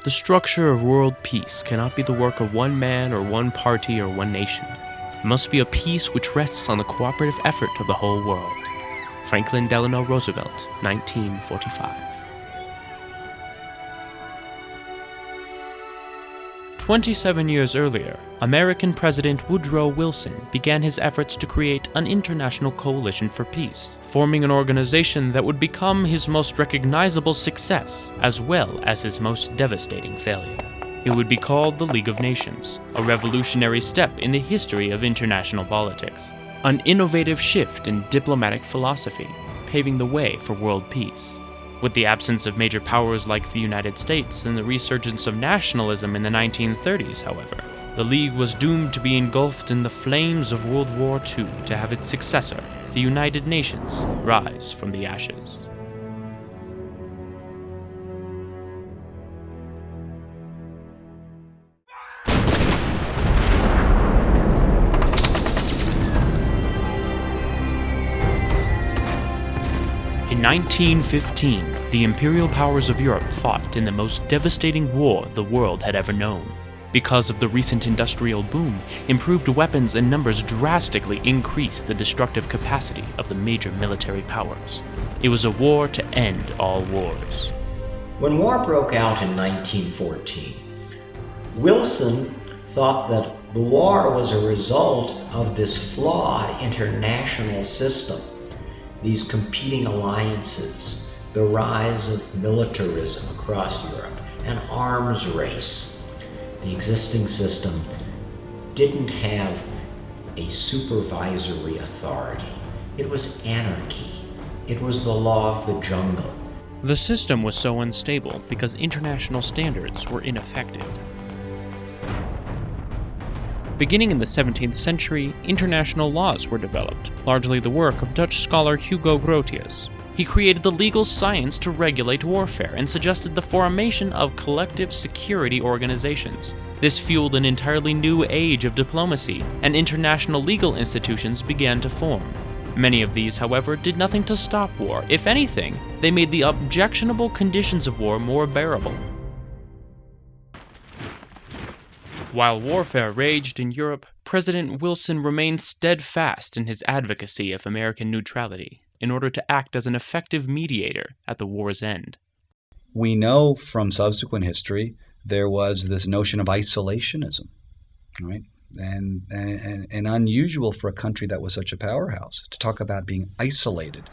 The structure of world peace cannot be the work of one man or one party or one nation. It must be a peace which rests on the cooperative effort of the whole world. Franklin Delano Roosevelt, 1945. 27 years earlier, American President Woodrow Wilson began his efforts to create an international coalition for peace, forming an organization that would become his most recognizable success as well as his most devastating failure. It would be called the League of Nations, a revolutionary step in the history of international politics, an innovative shift in diplomatic philosophy, paving the way for world peace. With the absence of major powers like the United States and the resurgence of nationalism in the 1930s, however, the League was doomed to be engulfed in the flames of World War II to have its successor, the United Nations, rise from the ashes. In 1915, the imperial powers of Europe fought in the most devastating war the world had ever known. Because of the recent industrial boom, improved weapons and numbers drastically increased the destructive capacity of the major military powers. It was a war to end all wars. When war broke out in 1914, Wilson thought that the war was a result of this flawed international system. These competing alliances, the rise of militarism across Europe, an arms race. The existing system didn't have a supervisory authority. It was anarchy. It was the law of the jungle. The system was so unstable because international standards were ineffective. Beginning in the 17th century, international laws were developed, largely the work of Dutch scholar Hugo Grotius. He created the legal science to regulate warfare and suggested the formation of collective security organizations. This fueled an entirely new age of diplomacy, and international legal institutions began to form. Many of these, however, did nothing to stop war. If anything, they made the objectionable conditions of war more bearable. While warfare raged in Europe, President Wilson remained steadfast in his advocacy of American neutrality in order to act as an effective mediator at the war's end. We know from subsequent history there was this notion of isolationism, right? And unusual for a country that was such a powerhouse to talk about being isolated.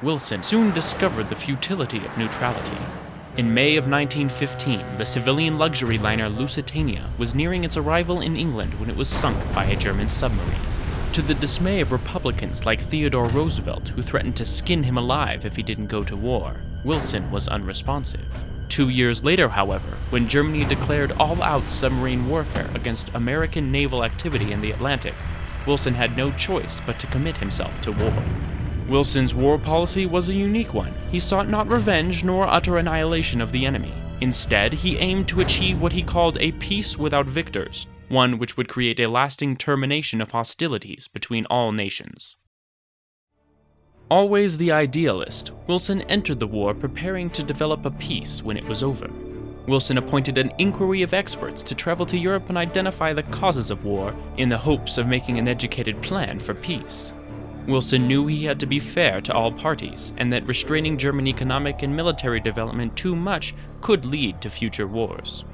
Wilson soon discovered the futility of neutrality. In May of 1915, the civilian luxury liner Lusitania was nearing its arrival in England when it was sunk by a German submarine. To the dismay of Republicans like Theodore Roosevelt, who threatened to skin him alive if he didn't go to war, Wilson was unresponsive. 2 years later, however, when Germany declared all-out submarine warfare against American naval activity in the Atlantic, Wilson had no choice but to commit himself to war. Wilson's war policy was a unique one. He sought not revenge nor utter annihilation of the enemy. Instead, he aimed to achieve what he called a peace without victors, one which would create a lasting termination of hostilities between all nations. Always the idealist, Wilson entered the war preparing to develop a peace when it was over. Wilson appointed an inquiry of experts to travel to Europe and identify the causes of war in the hopes of making an educated plan for peace. Wilson knew he had to be fair to all parties, and that restraining German economic and military development too much could lead to future wars.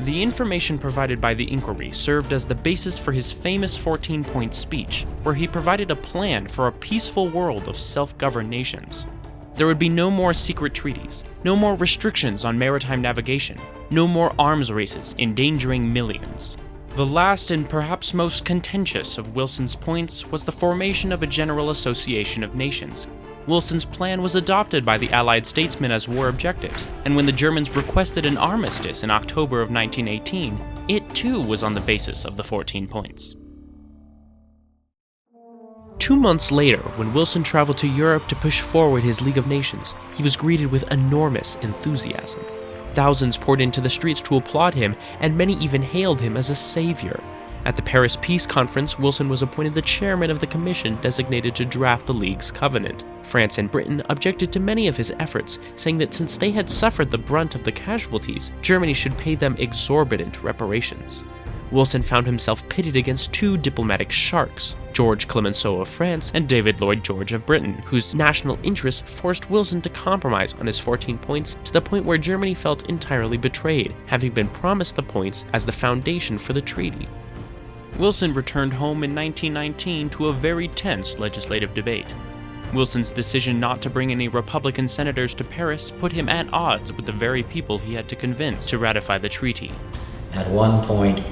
The information provided by the inquiry served as the basis for his famous 14-point speech, where he provided a plan for a peaceful world of self-governed nations. There would be no more secret treaties, no more restrictions on maritime navigation, no more arms races endangering millions. The last and perhaps most contentious of Wilson's points was the formation of a General Association of Nations. Wilson's plan was adopted by the Allied statesmen as war objectives, and when the Germans requested an armistice in October of 1918, it too was on the basis of the 14 points. 2 months later, when Wilson traveled to Europe to push forward his League of Nations, he was greeted with enormous enthusiasm. Thousands poured into the streets to applaud him, and many even hailed him as a savior. At the Paris Peace Conference, Wilson was appointed the chairman of the commission designated to draft the League's covenant. France and Britain objected to many of his efforts, saying that since they had suffered the brunt of the casualties, Germany should pay them exorbitant reparations. Wilson found himself pitted against two diplomatic sharks, George Clemenceau of France and David Lloyd George of Britain, whose national interests forced Wilson to compromise on his 14 points to the point where Germany felt entirely betrayed, having been promised the points as the foundation for the treaty. Wilson returned home in 1919 to a very tense legislative debate. Wilson's decision not to bring any Republican senators to Paris put him at odds with the very people he had to convince to ratify the treaty. At one point,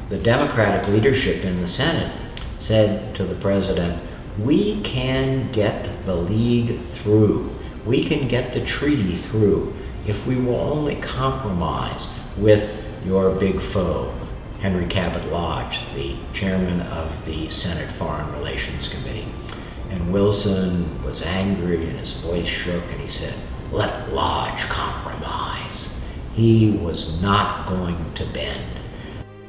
the Democratic leadership in the Senate said to the president, "We can get the League through. We can get the treaty through if we will only compromise with your big foe, Henry Cabot Lodge, the chairman of the Senate Foreign Relations Committee." And Wilson was angry and his voice shook and he said, "Let Lodge compromise." He was not going to bend.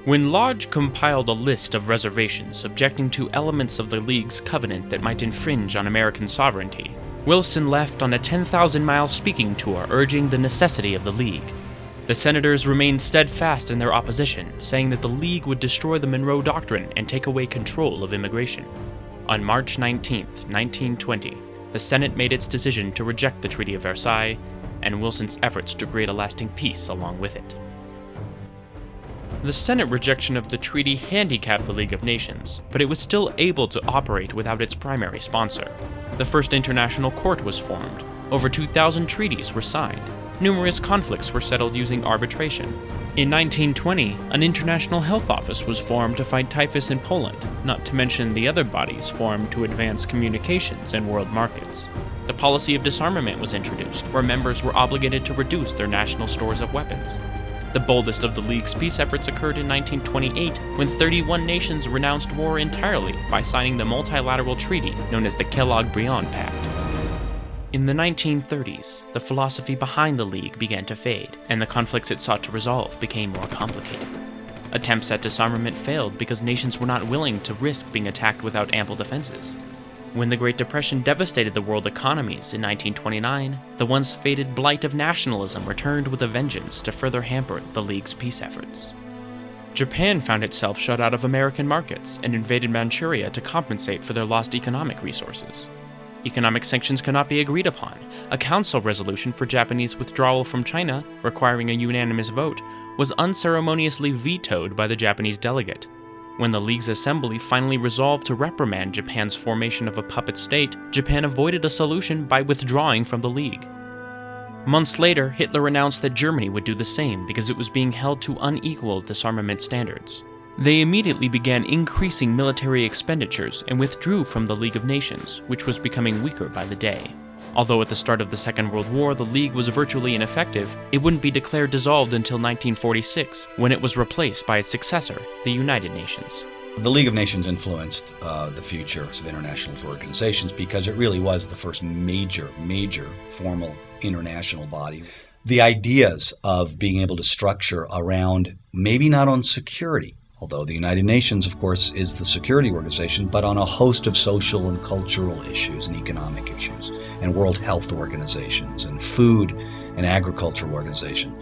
When Lodge compiled a list of reservations objecting to elements of the League's covenant that might infringe on American sovereignty, Wilson left on a 10,000-mile speaking tour urging the necessity of the League. The senators remained steadfast in their opposition, saying that the League would destroy the Monroe Doctrine and take away control of immigration. On March 19, 1920, the Senate made its decision to reject the Treaty of Versailles, and Wilson's efforts to create a lasting peace along with it. The Senate rejection of the treaty handicapped the League of Nations, but it was still able to operate without its primary sponsor. The first international court was formed. Over 2,000 treaties were signed. Numerous conflicts were settled using arbitration. In 1920, an international health office was formed to fight typhus in Poland, not to mention the other bodies formed to advance communications and world markets. The policy of disarmament was introduced, where members were obligated to reduce their national stores of weapons. The boldest of the League's peace efforts occurred in 1928, when 31 nations renounced war entirely by signing the multilateral treaty known as the Kellogg-Briand Pact. In the 1930s, the philosophy behind the League began to fade, and the conflicts it sought to resolve became more complicated. Attempts at disarmament failed because nations were not willing to risk being attacked without ample defenses. When the Great Depression devastated the world economies in 1929, the once faded blight of nationalism returned with a vengeance to further hamper the League's peace efforts. Japan found itself shut out of American markets and invaded Manchuria to compensate for their lost economic resources. Economic sanctions could not be agreed upon. A council resolution for Japanese withdrawal from China, requiring a unanimous vote, was unceremoniously vetoed by the Japanese delegate. When the League's assembly finally resolved to reprimand Japan's formation of a puppet state, Japan avoided a solution by withdrawing from the League. Months later, Hitler announced that Germany would do the same because it was being held to unequal disarmament standards. They immediately began increasing military expenditures and withdrew from the League of Nations, which was becoming weaker by the day. Although at the start of the Second World War the League was virtually ineffective, it wouldn't be declared dissolved until 1946, when it was replaced by its successor, the United Nations. The League of Nations influenced the future of international organizations because it really was the first major formal international body. The ideas of being able to structure around, maybe not on security, although the United Nations, of course, is the security organization, but on a host of social and cultural issues and economic issues, and World Health Organizations and food and agriculture organization.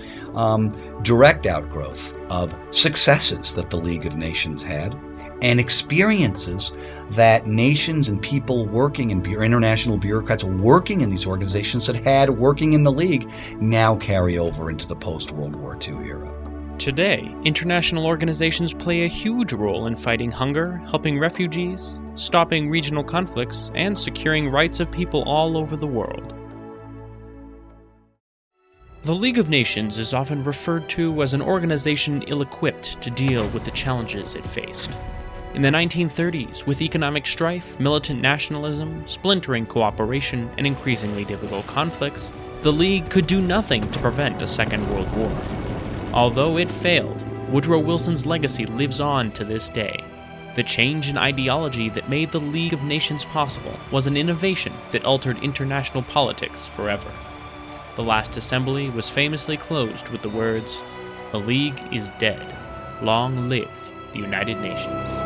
Direct outgrowth of successes that the League of Nations had and experiences that nations and people working in international bureaucrats working in these organizations that had working in the League now carry over into the post-World War II era. Today, international organizations play a huge role in fighting hunger, helping refugees, stopping regional conflicts, and securing rights of people all over the world. The League of Nations is often referred to as an organization ill-equipped to deal with the challenges it faced. In the 1930s, with economic strife, militant nationalism, splintering cooperation, and increasingly difficult conflicts, the League could do nothing to prevent a Second World War. Although it failed, Woodrow Wilson's legacy lives on to this day. The change in ideology that made the League of Nations possible was an innovation that altered international politics forever. The last assembly was famously closed with the words, "The League is dead. Long live the United Nations.